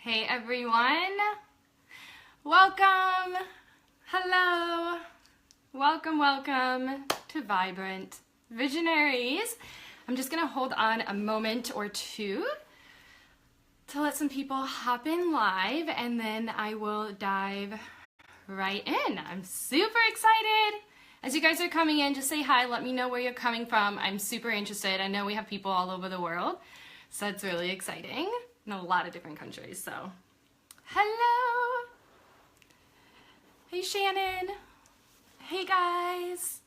Hey everyone, welcome, hello, welcome to Vibrant Visionaries. I'm just gonna hold on a moment or two to let some people hop in live and then I will dive right in. I'm super excited. As you guys are coming in, just say hi, let me know where you're coming from. I'm super interested. I know we have people all over the world, so it's really exciting. In a lot of different countries, so. Hello! Hey Shannon! Hey guys!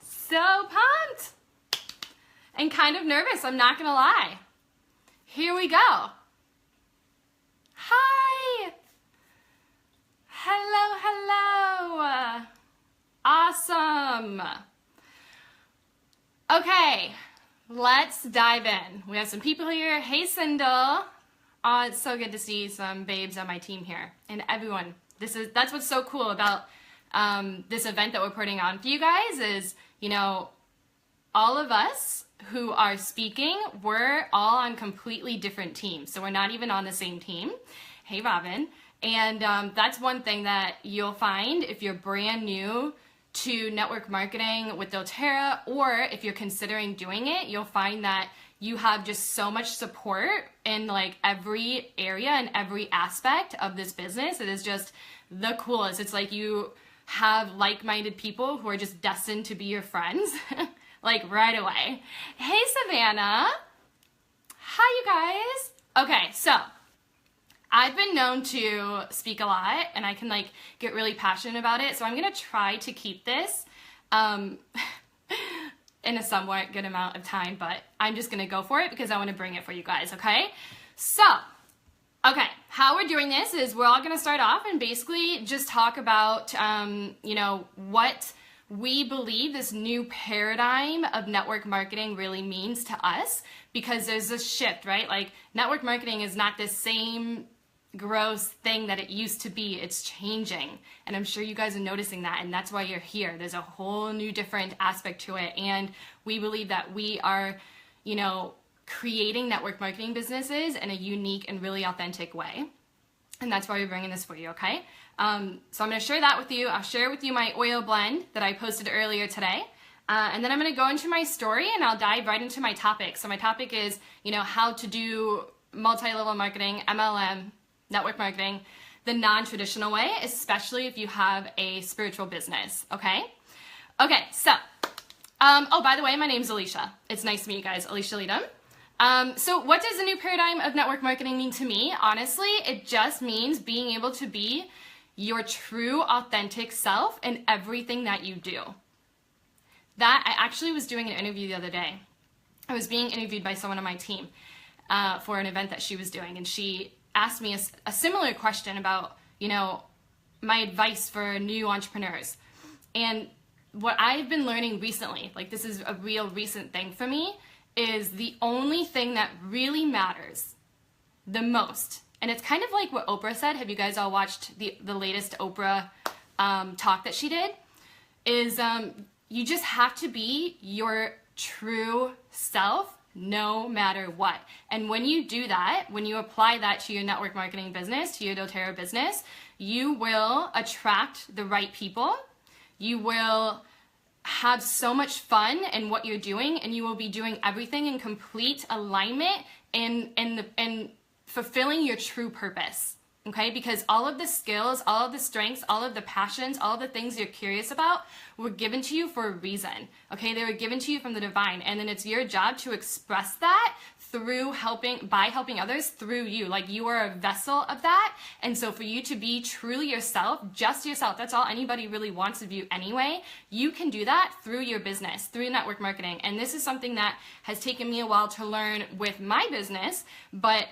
So pumped! And kind of nervous, I'm not gonna lie. Here we go. Hi! Hello! Awesome! Okay, let's dive in. We have some people here. Hey Sindel! Oh, it's so good to see some babes on my team here. And everyone, that's what's so cool about this event that we're putting on for you guys is, you know, all of us who are speaking, we're all on completely different teams. So we're not even on the same team. Hey, Robin. And that's one thing that you'll find if you're brand new to network marketing with doTERRA, or if you're considering doing it, you'll find that you have just so much support in like every area and every aspect of this business. It is just the coolest. It's like you have like-minded people who are just destined to be your friends, like right away. Hey, Savannah. Hi, you guys. Okay, so I've been known to speak a lot and I can like get really passionate about it. So I'm gonna try to keep this in a somewhat good amount of time, but I'm just gonna go for it because I wanna bring it for you guys, okay? So, okay, how we're doing this is we're all gonna start off and basically just talk about, you know, what we believe this new paradigm of network marketing really means to us, because there's this shift, right? Like network marketing is not the same gross thing that it used to be. It's changing, and I'm sure you guys are noticing that, and that's why you're here. There's a whole new different aspect to it, and we believe that we are, you know, creating network marketing businesses in a unique and really authentic way, and that's why we're bringing this for you, okay? So I'm going to share that with you. I'll share with you my oil blend that I posted earlier today, and then I'm going to go into my story and I'll dive right into my topic. So my topic is, you know, how to do multi-level marketing, MLM, network marketing, the non-traditional way, especially if you have a spiritual business, okay? Okay, so, oh, by the way, my name's Alisha. It's nice to meet you guys, Alisha Leytem. So what does the new paradigm of network marketing mean to me? Honestly, it just means being able to be your true, authentic self in everything that you do. That, I actually was doing an interview the other day. I was being interviewed by someone on my team for an event that she was doing, and she asked me a similar question about, you know, my advice for new entrepreneurs. And what I've been learning recently, like this is a real recent thing for me, is the only thing that really matters the most. And it's kind of like what Oprah said. Have you guys all watched the latest Oprah talk that she did? Is you just have to be your true self no matter what. And when you do that, when you apply that to your network marketing business, to your doTERRA business, you will attract the right people. You will have so much fun in what you're doing, and you will be doing everything in complete alignment and fulfilling your true purpose. Okay, because all of the skills, all of the strengths, all of the passions, all of the things you're curious about were given to you for a reason. Okay, they were given to you from the divine, and then it's your job to express that through by helping others through you. Like you are a vessel of that, and so for you to be truly yourself, just yourself, that's all anybody really wants of you anyway. You can do that through your business, through network marketing, and this is something that has taken me a while to learn with my business, but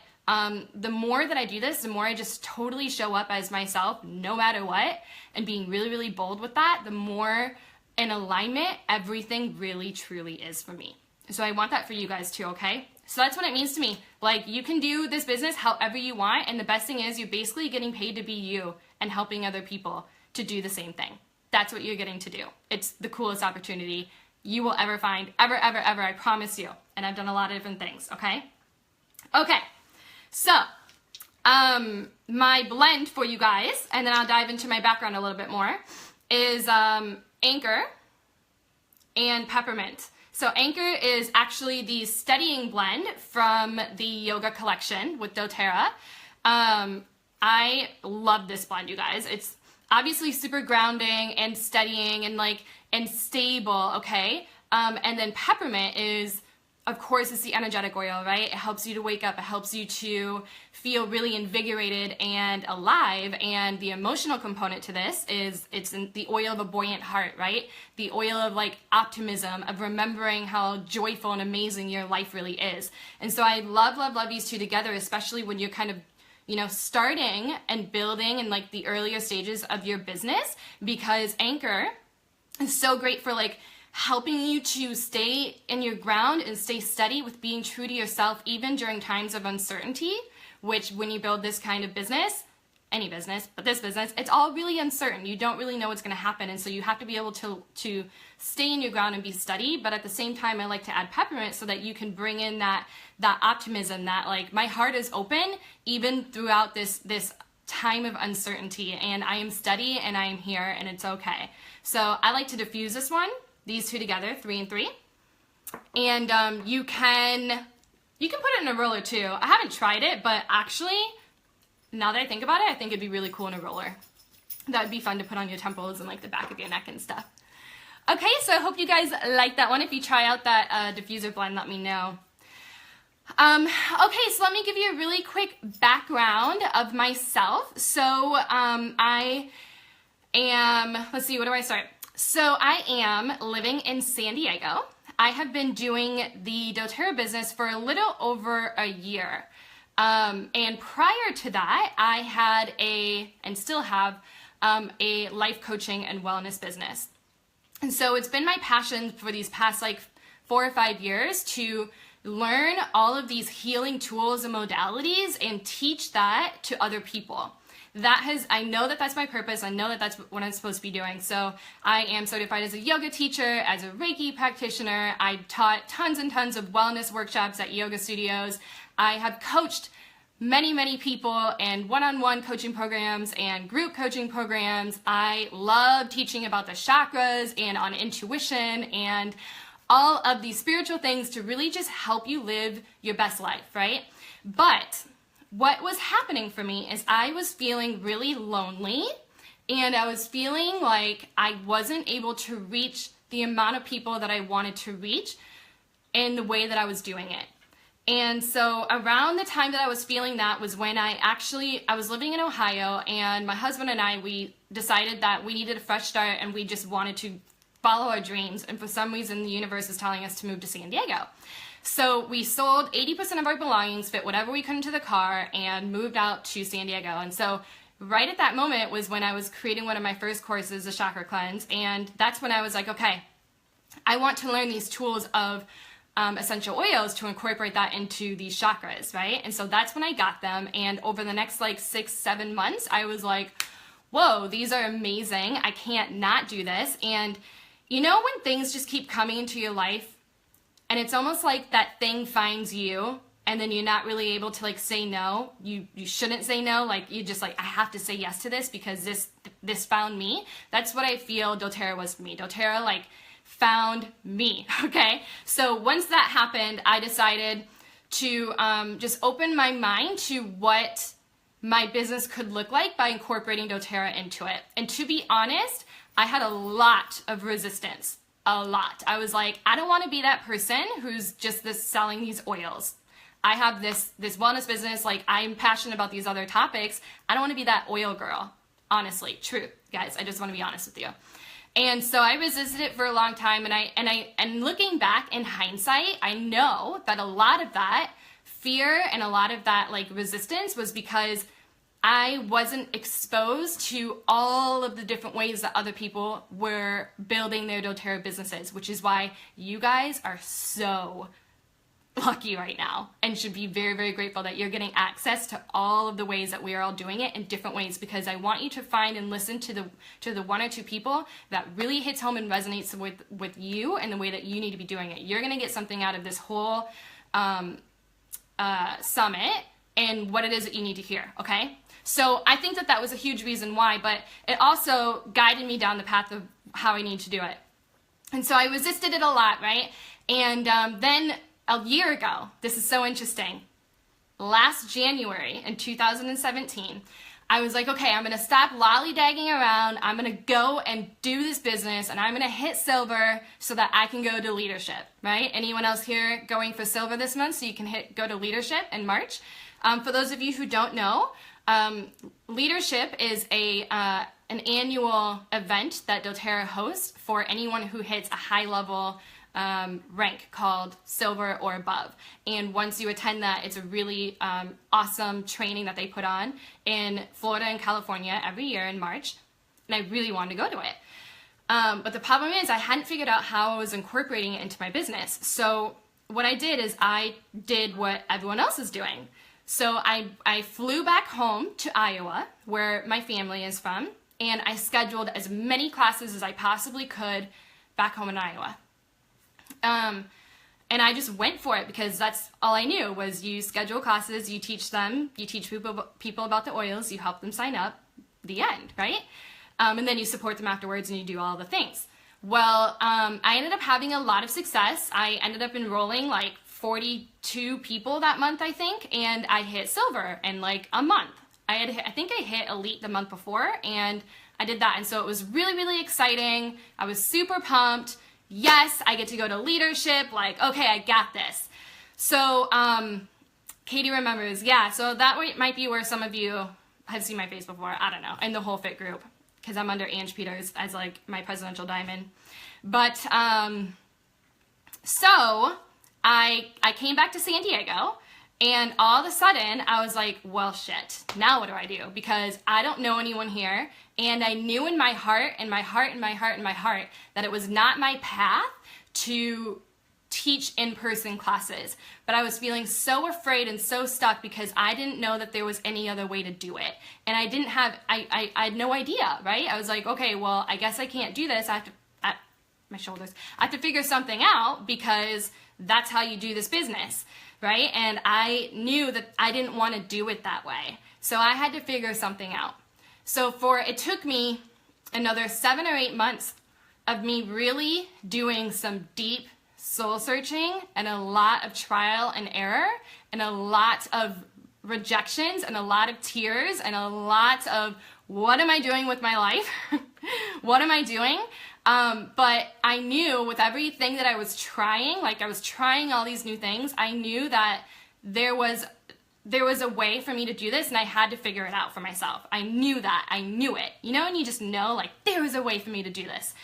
the more that I do this, the more I just totally show up as myself no matter what, and being really, really bold with that, the more in alignment everything really truly is for me. So I want that for you guys too, okay? So that's what it means to me. Like, you can do this business however you want, and the best thing is you're basically getting paid to be you and helping other people to do the same thing. That's what you're getting to do. It's the coolest opportunity you will ever find, ever, I promise you. And I've done a lot of different things, okay? Okay. So, My blend for you guys, and then I'll dive into my background a little bit more, is Anchor and Peppermint. So Anchor is actually the steadying blend from the yoga collection with doTERRA. I love this blend, you guys. It's obviously super grounding and steadying and stable, okay? And then Peppermint is, of course, it's the energetic oil, right? It helps you to wake up. It helps you to feel really invigorated and alive. And the emotional component to this is it's in the oil of a buoyant heart, right? The oil of like optimism, of remembering how joyful and amazing your life really is. And so I love, love, love these two together, especially when you're kind of, you know, starting and building in like the earlier stages of your business, because Anchor is so great for like helping you to stay in your ground and stay steady with being true to yourself, even during times of uncertainty, which when you build this kind of business, any business, but this business, it's all really uncertain. You don't really know what's going to happen. And so you have to be able to stay in your ground and be steady. But at the same time, I like to add Peppermint so that you can bring in that optimism, that like my heart is open even throughout this time of uncertainty, and I am steady and I am here and it's okay. So I like to diffuse this one. These two together, 3 and 3. And you can put it in a roller too. I haven't tried it, but actually, now that I think about it, I think it'd be really cool in a roller. That would be fun to put on your temples and like the back of your neck and stuff. Okay, so I hope you guys like that one. If you try out that diffuser blend, let me know. Okay, so let me give you a really quick background of myself. So I am, let's see, where do I start? So I am living in San Diego. I have been doing the doTERRA business for a little over a year. And prior to that, I had and still have a life coaching and wellness business. And so it's been my passion for these past like 4 or 5 years to learn all of these healing tools and modalities and teach that to other people. I know that that's my purpose. I know that that's what I'm supposed to be doing. So I am certified as a yoga teacher, as a Reiki practitioner. I taught tons and tons of wellness workshops at yoga studios. I have coached many, many people in one-on-one coaching programs and group coaching programs. I love teaching about the chakras and on intuition and all of these spiritual things to really just help you live your best life, right? But what was happening for me is I was feeling really lonely, and I was feeling like I wasn't able to reach the amount of people that I wanted to reach in the way that I was doing it. And so around the time that I was feeling that was when I was living in Ohio, and my husband and I, we decided that we needed a fresh start and we just wanted to follow our dreams. And for some reason, the universe is telling us to move to San Diego. So we sold 80% of our belongings, fit whatever we could into the car, and moved out to San Diego. And so right at that moment was when I was creating one of my first courses, the Chakra Cleanse. And that's when I was like, okay, I want to learn these tools of essential oils to incorporate that into these chakras, right? And so that's when I got them. And over the next like 6-7 months, I was like, whoa, these are amazing. I can't not do this. And you know when things just keep coming into your life, and it's almost like that thing finds you, and then you're not really able to like say no. You shouldn't say no. Like you just like, I have to say yes to this because this found me. That's what I feel doTERRA was for me. doTERRA like found me. Okay. So once that happened, I decided to just open my mind to what my business could look like by incorporating doTERRA into it. And to be honest, I had a lot of resistance. A lot. I was like, I don't want to be that person who's just selling these oils. I have this wellness business. Like I'm passionate about these other topics. I don't want to be that oil girl. Honestly, true, guys. I just want to be honest with you. And so I resisted it for a long time. And looking back in hindsight, I know that a lot of that fear and a lot of that like resistance was because I wasn't exposed to all of the different ways that other people were building their doTERRA businesses, which is why you guys are so lucky right now and should be very, very grateful that you're getting access to all of the ways that we are all doing it in different ways, because I want you to find and listen to the 1 or 2 people that really hits home and resonates with you and the way that you need to be doing it. You're going to get something out of this whole summit and what it is that you need to hear, okay? So I think that that was a huge reason why, but it also guided me down the path of how I need to do it. And so I resisted it a lot, right? And then a year ago, this is so interesting, last January in 2017, I was like, okay, I'm going to stop lollygagging around. I'm going to go and do this business, and I'm going to hit silver so that I can go to leadership, right? Anyone else here going for silver this month so you can go to leadership in March? For those of you who don't know, leadership is an annual event that doTERRA hosts for anyone who hits a high level rank called silver or above. And once you attend that, it's a really awesome training that they put on in Florida and California every year in March. And I really wanted to go to it. But the problem is I hadn't figured out how I was incorporating it into my business. So what I did is I did what everyone else is doing. So I flew back home to Iowa, where my family is from, and I scheduled as many classes as I possibly could back home in Iowa. And I just went for it because that's all I knew was you schedule classes, you teach them, you teach people about the oils, you help them sign up, the end, right? And then you support them afterwards and you do all the things. Well, I ended up having a lot of success. I ended up enrolling like 42 people that month, I think, and I hit silver in like a month. I think I hit elite the month before, and I did that. And so it was really, really exciting. I was super pumped. Yes, I get to go to leadership. Like, okay, I got this. So Katie remembers, yeah, so that might be where some of you have seen my face before. I don't know, in the Whole Fit group, because I'm under Ange Peters as like my presidential diamond. But so I came back to San Diego, and all of a sudden I was like, well, shit, now what do I do? Because I don't know anyone here, and I knew in my heart, that it was not my path to teach in-person classes. But I was feeling so afraid and so stuck because I didn't know that there was any other way to do it. And I didn't have, I had no idea, right? I was like, okay, well, I guess I can't do this. I have to, my shoulders, I have to figure something out because that's how you do this business, right? And I knew that I didn't want to do it that way. So I had to figure something out. So it took me another 7 or 8 months of me really doing some deep soul searching and a lot of trial and error and a lot of rejections and a lot of tears and a lot of what am I doing with my life? What am I doing? But I knew with everything that I was trying, like I was trying all these new things, I knew that there was a way for me to do this, and I had to figure it out for myself. I knew that. I knew it. You know, and you just know, like, there was a way for me to do this.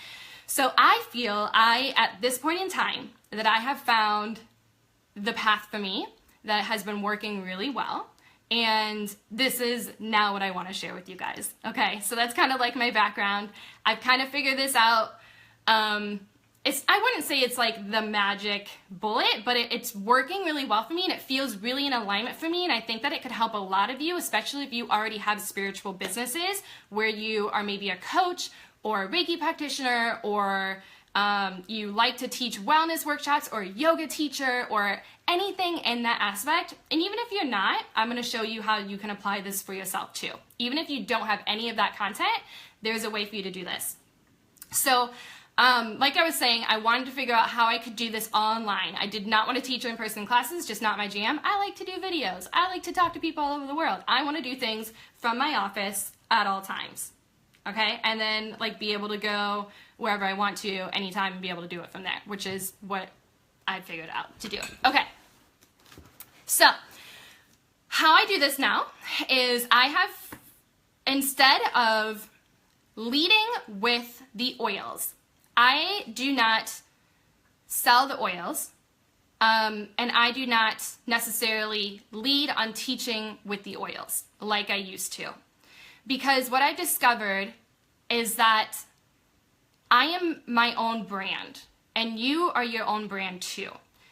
So I feel at this point in time, that I have found the path for me that has been working really well. And this is now what I want to share with you guys. Okay, so that's kind of like my background. I've kind of figured this out. I wouldn't say it's like the magic bullet, but it's working really well for me, and it feels really in alignment for me. And I think that it could help a lot of you, especially if you already have spiritual businesses where you are maybe a coach or a Reiki practitioner, or you like to teach wellness workshops, or a yoga teacher, or anything in that aspect. And even if you're not, I'm going to show you how you can apply this for yourself too. Even if you don't have any of that content, there's a way for you to do this. So like I was saying, I wanted to figure out how I could do this online. I did not want to teach in-person classes, just not my jam. I like to do videos. I like to talk to people all over the world. I want to do things from my office at all times, okay? And then like be able to go wherever I want to anytime and be able to do it from there, which is what I figured out to do. Okay, so how I do this now is I have, instead of leading with the oils, I do not sell the oils, and I do not necessarily lead on teaching with the oils like I used to. Because what I discovered is that I am my own brand, and you are your own brand too.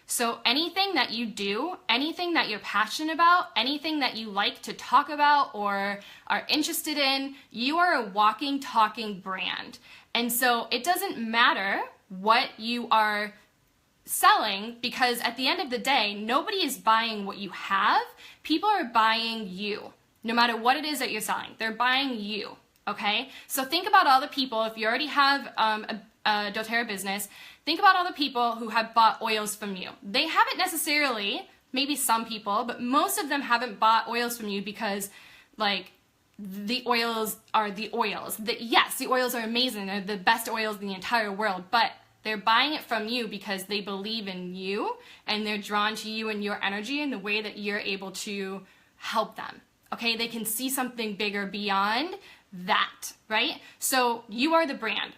So anything that you do, anything that you're passionate about, anything that you like to talk about or are interested in, you are a walking, talking brand. And so it doesn't matter what you are selling, because at the end of the day, nobody is buying what you have. People are buying you. No matter what it is that you're selling, they're buying you, okay? So think about all the people, if you already have a doTERRA business, think about all the people who have bought oils from you. They haven't necessarily, maybe some people, but most of them haven't bought oils from you because, like, the oils are the oils. Yes, the oils are amazing. They're the best oils in the entire world, but they're buying it from you because they believe in you and they're drawn to you and your energy and the way that you're able to help them. Okay, they can see something bigger beyond that, right? So you are the brand.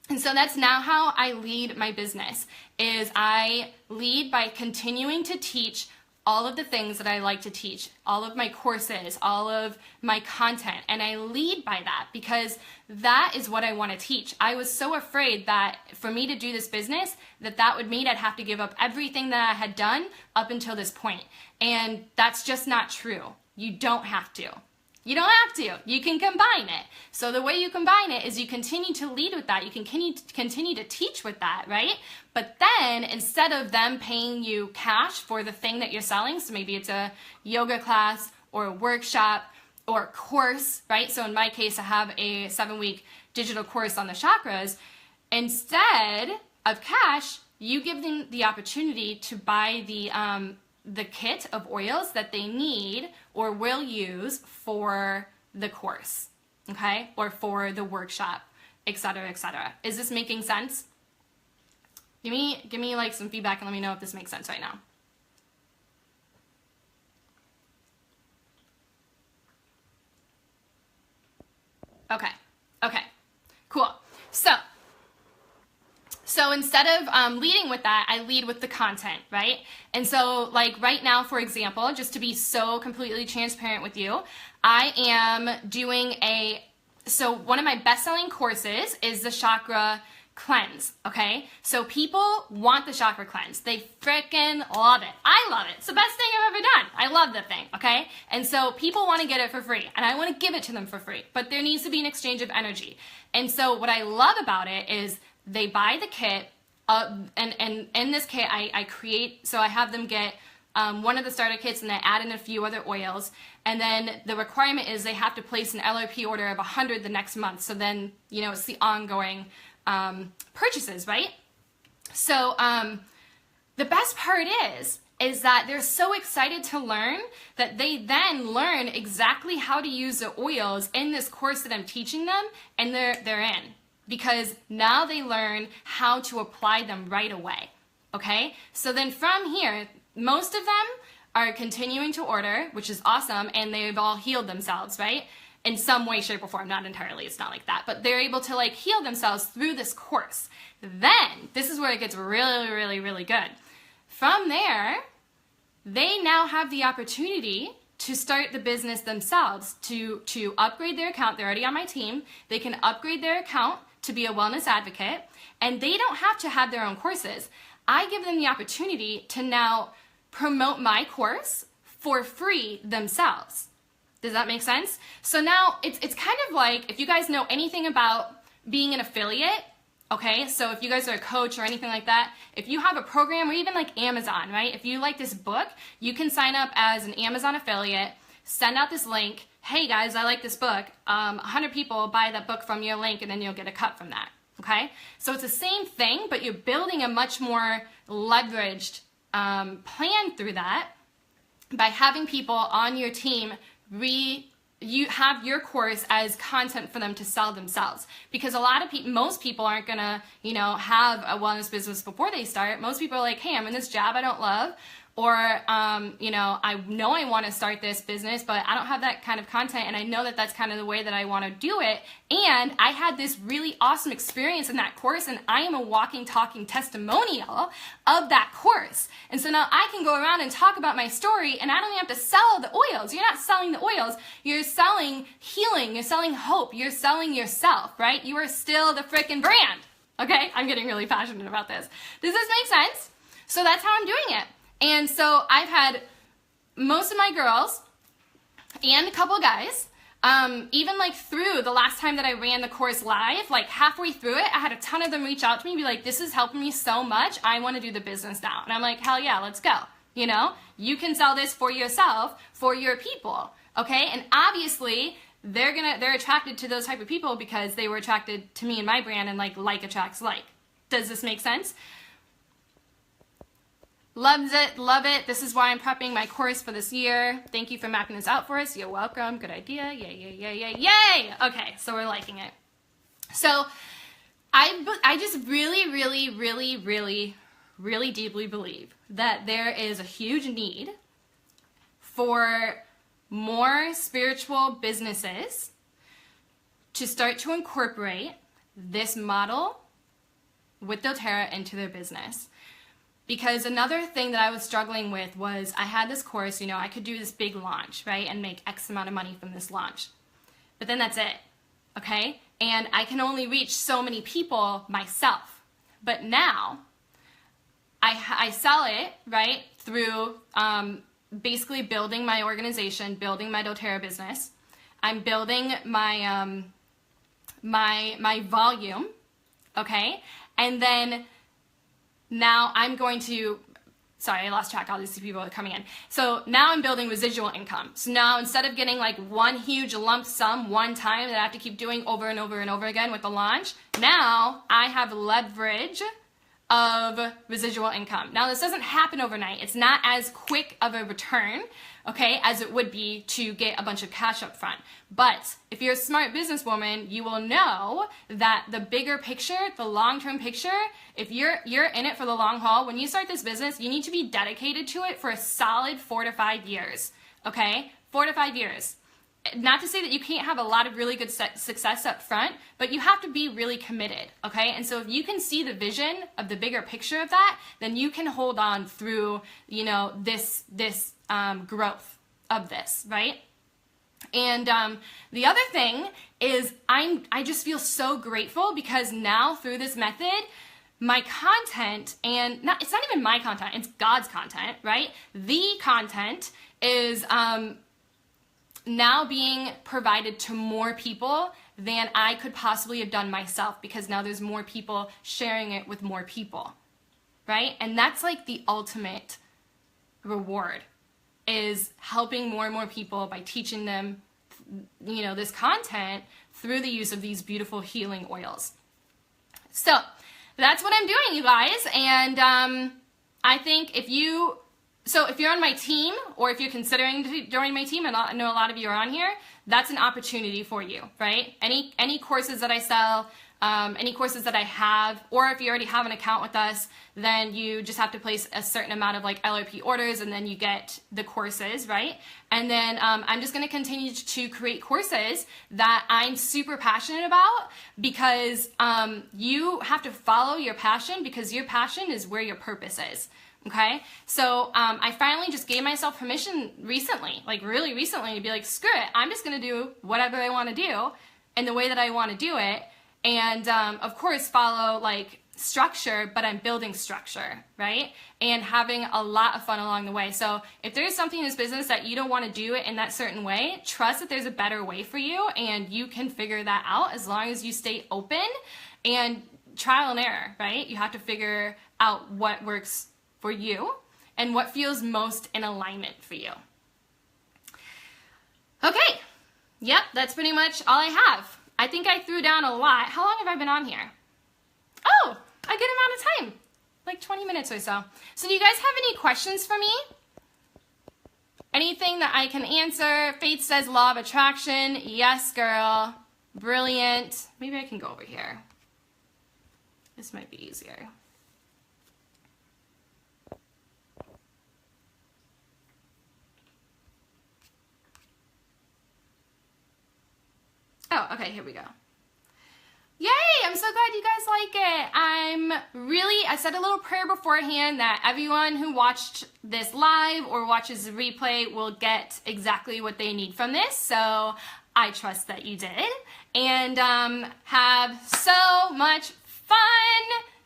And so that's now how I lead my business, is I lead by continuing to teach all of the things that I like to teach, all of my courses, all of my content, and I lead by that because that is what I want to teach. I was so afraid that for me to do this business, that would mean I'd have to give up everything that I had done up until this point. And that's just not true. You don't have to. You don't have to. You can combine it. So the way you combine it is you continue to lead with that. You can continue to teach with that, right? But then instead of them paying you cash for the thing that you're selling, so maybe it's a yoga class or a workshop or a course, right? So in my case, I have a 7-week digital course on the chakras. Instead of cash, you give them the opportunity to buy the kit of oils that they need or will use for the course, okay? Or for the workshop, etc., etc. Is this making sense? Give me like some feedback and let me know if this makes sense right now. Okay, cool. So instead of leading with that, I lead with the content, right? And so like right now, for example, just to be so completely transparent with you, I am doing so one of my best-selling courses is the chakra cleanse, okay? So people want the chakra cleanse. They freaking love it. I love it. It's the best thing I've ever done. I love the thing, okay? And so people want to get it for free, and I want to give it to them for free, but there needs to be an exchange of energy. And so what I love about it is they buy the kit, and in this kit, I create, so I have them get one of the starter kits and I add in a few other oils. And then the requirement is they have to place an LRP order of 100 the next month. So then, you know, it's the ongoing purchases, right? So the best part is that they're so excited to learn that they then learn exactly how to use the oils in this course that I'm teaching them, and they're in. Because now they learn how to apply them right away, okay? So then from here, most of them are continuing to order, which is awesome, and they've all healed themselves, right? In some way, shape, or form. Not entirely, it's not like that, but they're able to like heal themselves through this course. Then, this is where it gets really, really, really good. From there, they now have the opportunity to start the business themselves, to upgrade their account. They're already on my team. They can upgrade their account to be a wellness advocate, and they don't have to have their own courses. I give them the opportunity to now promote my course for free themselves. Does that make sense? So now it's kind of like, if you guys know anything about being an affiliate, okay, so if you guys are a coach or anything like that, if you have a program, or even like Amazon, right? If you like this book, you can sign up as an Amazon affiliate, send out this link, hey guys, I like this book, 100 people buy that book from your link, and then you'll get a cut from that, okay? So it's the same thing, but you're building a much more leveraged plan through that by having people on your team you have your course as content for them to sell themselves, because a lot of people, most people aren't gonna, you know, have a wellness business before they start. Most people are like, hey, I'm in this job I don't love, or you know I want to start this business, but I don't have that kind of content, and I know that that's kind of the way that I want to do it. And I had this really awesome experience in that course, and I am a walking, talking testimonial of that course. And so now I can go around and talk about my story, and I don't even have to sell the oils. You're not selling the oils. You're selling healing. You're selling hope. You're selling yourself, right? You are still the frickin' brand. Okay? I'm getting really passionate about this. Does this make sense? So that's how I'm doing it. And so I've had most of my girls and a couple of guys even like through the last time that I ran the course live, like halfway through it, I had a ton of them reach out to me and be like, this is helping me so much. I want to do the business now. And I'm like, hell yeah, let's go. You know, you can sell this for yourself, for your people. Okay. And obviously they're attracted to those type of people because they were attracted to me and my brand, and like attracts like. Does this make sense? Loves it, love it. This is why I'm prepping my course for this year. Thank you for mapping this out for us. You're welcome. Good idea. Yay, yay, yay, yay, yay. Okay, so we're liking it. So I just really, really, really, really, really deeply believe that there is a huge need for more spiritual businesses to start to incorporate this model with doTERRA into their business. Because another thing that I was struggling with was I had this course, you know, I could do this big launch, right, and make X amount of money from this launch. But then that's it, okay? And I can only reach so many people myself. But now I sell it, right, through basically building my organization, building my doTERRA business. I'm building my, my volume, okay? And then now I'm going to, sorry, I lost track, all these people are coming in. So now I'm building residual income. So now instead of getting like one huge lump sum one time that I have to keep doing over and over and over again with the launch, now I have leverage of residual income. Now this doesn't happen overnight. It's not as quick of a return, okay, as it would be to get a bunch of cash up front. But if you're a smart businesswoman, you will know that the bigger picture, the long-term picture, if you're in it for the long haul, when you start this business, you need to be dedicated to it for a solid 4 to 5 years, okay? 4 to 5 years. Not to say that you can't have a lot of really good success up front, but you have to be really committed, okay? And so if you can see the vision of the bigger picture of that, then you can hold on through, you know, this growth of this, right? And the other thing is I just feel so grateful because now through this method, my content, and it's not even my content, it's God's content, right? The content is now being provided to more people than I could possibly have done myself, because now there's more people sharing it with more people, right? And that's like the ultimate reward, is helping more and more people by teaching them, you know, this content through the use of these beautiful healing oils. So that's what I'm doing, you guys. And I think if you're on my team, or if you're considering to join my team, and I know a lot of you are on here, that's an opportunity for you, right? Any courses that I sell, any courses that I have, or if you already have an account with us, then you just have to place a certain amount of like LRP orders, and then you get the courses, right? And then I'm just going to continue to create courses that I'm super passionate about, because you have to follow your passion, because your passion is where your purpose is. Okay, so I finally just gave myself permission recently, like really recently, to be like, screw it, I'm just going to do whatever I want to do in the way that I want to do it. And of course follow like structure, but I'm building structure, right? And having a lot of fun along the way. So if there's something in this business that you don't want to do it in that certain way, trust that there's a better way for you, and you can figure that out as long as you stay open and trial and error, right? You have to figure out what works for you and what feels most in alignment for you. Okay, yep, that's pretty much all I have. I think I threw down a lot. How long have I been on here? Oh, a good amount of time, like 20 minutes or so. So do you guys have any questions for me? Anything that I can answer? Faith says law of attraction. Yes, girl. Brilliant. Maybe I can go over here. This might be easier. Oh, okay, here we go. Yay, I'm so glad you guys like it. I said a little prayer beforehand that everyone who watched this live or watches the replay will get exactly what they need from this. So I trust that you did. And have so much fun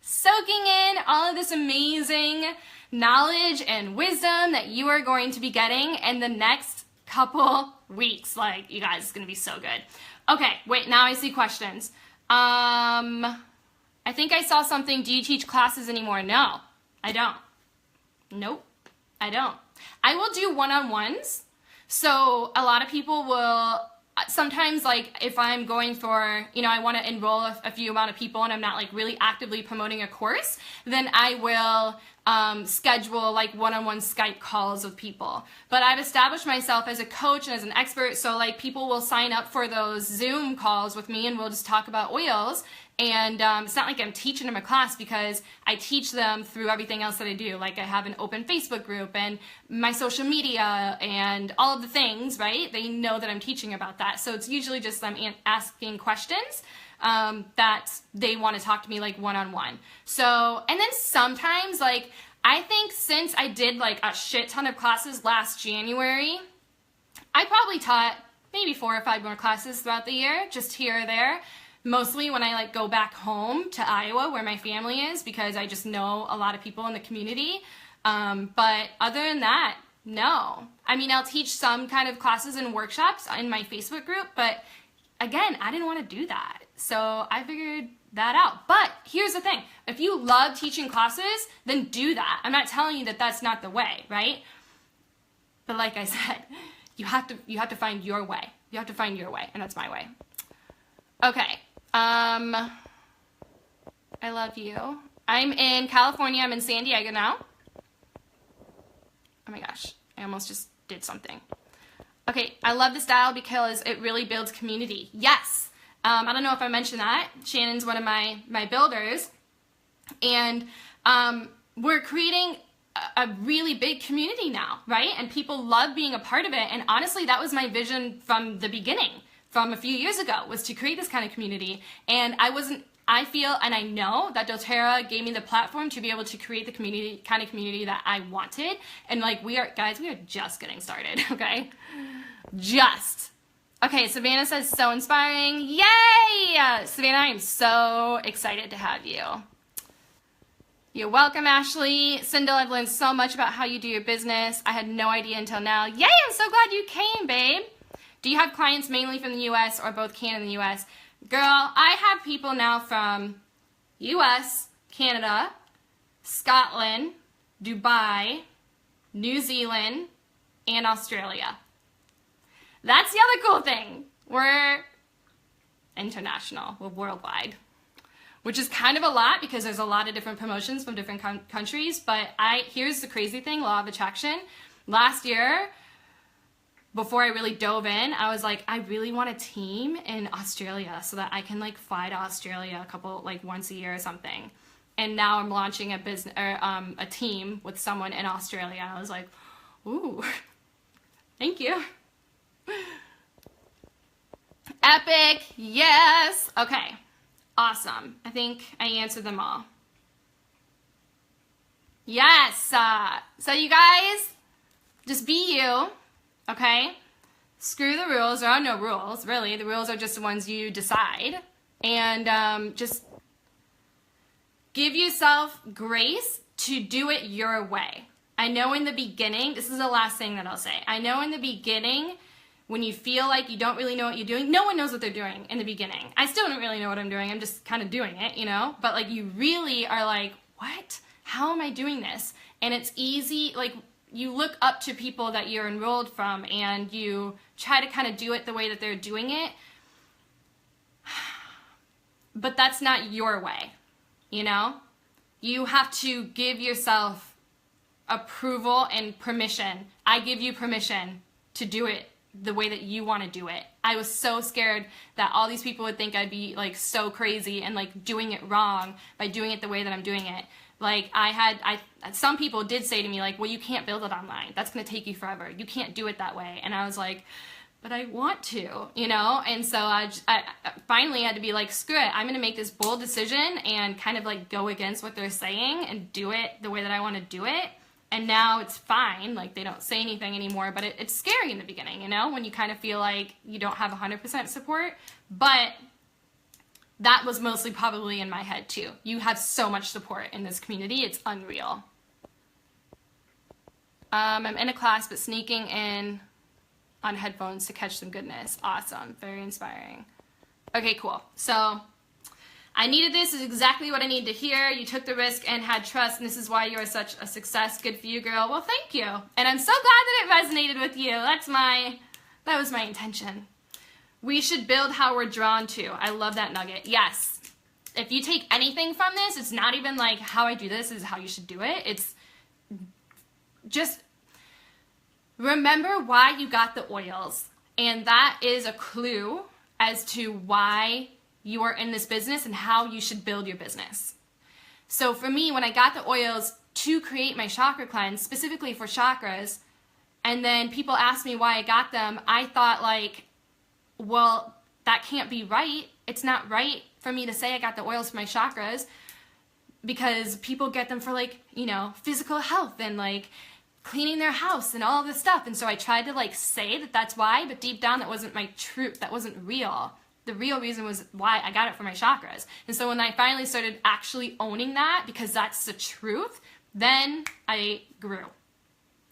soaking in all of this amazing knowledge and wisdom that you are going to be getting in the next couple weeks. Like, you guys, it's gonna be so good. Okay, wait, now I see questions. I think I saw something. Do you teach classes anymore? No, I don't. Nope, I don't. I will do one-on-ones. So a lot of people will, sometimes like if I'm going for, you know, I want to enroll a few amount of people and I'm not like really actively promoting a course, then I will schedule like one-on-one Skype calls with people. But I've established myself as a coach and as an expert, so like people will sign up for those Zoom calls with me and we'll just talk about oils. And it's not like I'm teaching them a class, because I teach them through everything else that I do. Like I have an open Facebook group and my social media and all of the things, right? They know that I'm teaching about that. So it's usually just I'm asking questions that they want to talk to me like one-on-one. So, and then sometimes like, I think since I did like a shit ton of classes last January, I probably taught maybe 4 or 5 more classes throughout the year, just here or there. Mostly when I like go back home to Iowa where my family is, because I just know a lot of people in the community. But other than that, no. I mean, I'll teach some kind of classes and workshops in my Facebook group, but again, I didn't want to do that. So I figured that out. But here's the thing. If you love teaching classes, then do that. I'm not telling you that that's not the way, right? But like I said, you have to find your way. You have to find your way, and that's my way. Okay. I love you. I'm in California. I'm in San Diego now. Oh my gosh. I almost just did something. Okay. I love the style because it really builds community. Yes. I don't know if I mentioned that. Shannon's one of my builders. And we're creating a really big community now, right? And people love being a part of it. And honestly, that was my vision from the beginning. From a few years ago, was to create this kind of community. And I feel and I know that doTERRA gave me the platform to be able to create the kind of community that I wanted. And like we are just getting started, okay? Just. Okay, Savannah says, so inspiring. Yay! Savannah, I am so excited to have you. You're welcome, Ashley. Sindel, I've learned so much about how you do your business. I had no idea until now. Yay, I'm so glad you came, babe. Do you have clients mainly from the U.S. or both Canada and the U.S.? Girl, I have people now from U.S., Canada, Scotland, Dubai, New Zealand, and Australia. That's the other cool thing. We're international. We're worldwide. Which is kind of a lot because there's a lot of different promotions from different countries. But here's the crazy thing, law of attraction. Last year, before I really dove in, I was like, I really want a team in Australia so that I can like fly to Australia once a year or something. And now I'm launching a business or a team with someone in Australia. I was like, ooh, thank you. Epic, yes. Okay, awesome. I think I answered them all. Yes. So you guys, just be you. Okay? Screw the rules. There are no rules, really. The rules are just the ones you decide. And just give yourself grace to do it your way. I know in the beginning, this is the last thing that I'll say. I know in the beginning, when you feel like you don't really know what you're doing, no one knows what they're doing in the beginning. I still don't really know what I'm doing. I'm just kind of doing it, you know? But like you really are like, what? How am I doing this? And it's easy, like, you look up to people that you're enrolled from and you try to kind of do it the way that they're doing it. But that's not your way, you know? You have to give yourself approval and permission. I give you permission to do it the way that you want to do it. I was so scared that all these people would think I'd be like so crazy and like doing it wrong by doing it the way that I'm doing it. Like some people did say to me like, well, you can't build it online. That's going to take you forever. You can't do it that way. And I was like, but I want to, you know? And so I finally had to be like, screw it. I'm going to make this bold decision and kind of like go against what they're saying and do it the way that I want to do it. And now it's fine. Like they don't say anything anymore, but it's scary in the beginning, you know, when you kind of feel like you don't have 100% support. But that was mostly probably in my head too. You have so much support in this community. It's unreal. I'm in a class, but sneaking in on headphones to catch some goodness. Awesome. Very inspiring. Okay, cool. So I needed this. This is exactly what I needed to hear. You took the risk and had trust, and this is why you are such a success. Good for you, girl. Well, thank you. And I'm so glad that it resonated with you. That was my intention. We should build how we're drawn to. I love that nugget. Yes. If you take anything from this, it's not even like how I do this is how you should do it. It's just remember why you got the oils. And that is a clue as to why you are in this business and how you should build your business. So for me, when I got the oils to create my chakra cleanse, specifically for chakras, and then people asked me why I got them, I thought like, well, that can't be right. It's not right for me to say I got the oils for my chakras because people get them for like, you know, physical health and like cleaning their house and all this stuff. And so I tried to like say that that's why, but deep down that wasn't my truth. That wasn't real. The real reason was why I got it for my chakras. And so when I finally started actually owning that, because that's the truth, then I grew,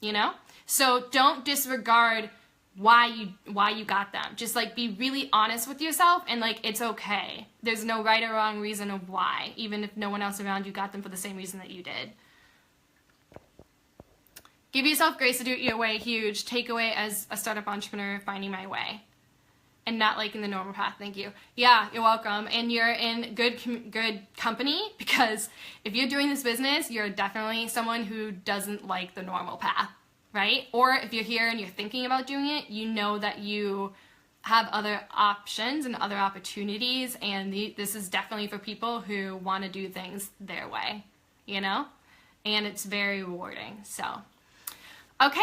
you know? So don't disregard why you got them. Just like be really honest with yourself and like it's okay. There's no right or wrong reason of why, even if no one else around you got them for the same reason that you did. Give yourself grace to do it your way. Huge takeaway as a startup entrepreneur, finding my way. And not like in the normal path. Thank you. Yeah, you're welcome. And you're in good company, because if you're doing this business, you're definitely someone who doesn't like the normal path, right? Or if you're here and you're thinking about doing it, you know that you have other options and other opportunities, and this is definitely for people who want to do things their way, you know? And it's very rewarding. So, okay.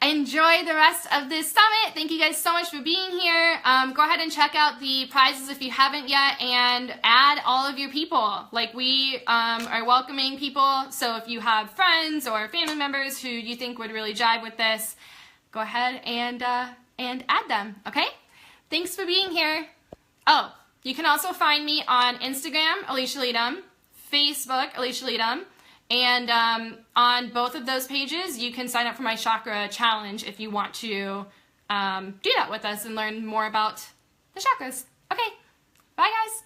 Enjoy the rest of this summit. Thank you guys so much for being here. Go ahead and check out the prizes if you haven't yet, and add all of your people. Like we are welcoming people, so if you have friends or family members who you think would really jive with this, go ahead and add them, okay? Thanks for being here. Oh, you can also find me on Instagram, Alisha Leytem, Facebook, Alisha Leytem. And on both of those pages, you can sign up for my chakra challenge if you want to do that with us and learn more about the chakras. Okay, bye guys.